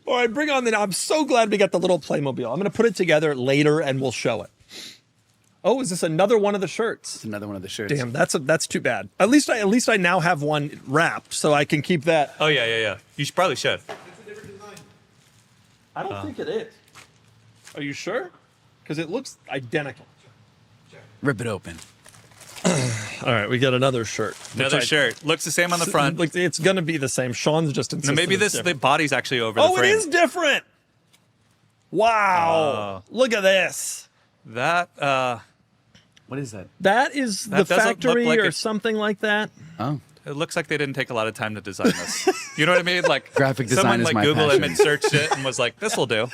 All right, bring on the. I'm so glad we got the little Playmobil. I'm going to put it together later and we'll show it. Oh, is this another one of the shirts? It's another one of the shirts. Damn, that's too bad. At least I now have one wrapped, so I can keep that. Oh yeah. You probably should. It's a different design. I don't think it is. Are you sure? Because it looks identical. Rip it open. All right, we got another shirt. Another shirt. Looks the same on the front. Like, it's gonna be the same. Sean's just No, insisting. maybe it's the different. body's actually over the Oh, frame. it is different. Wow! Look at this. That What is that? That is That the doesn't look factory like or it- something like that. Oh. it looks like they didn't take a lot of time to design this. You know what I mean? Like Graphic design someone is like my Google passion. image searched it and was like, "This will do."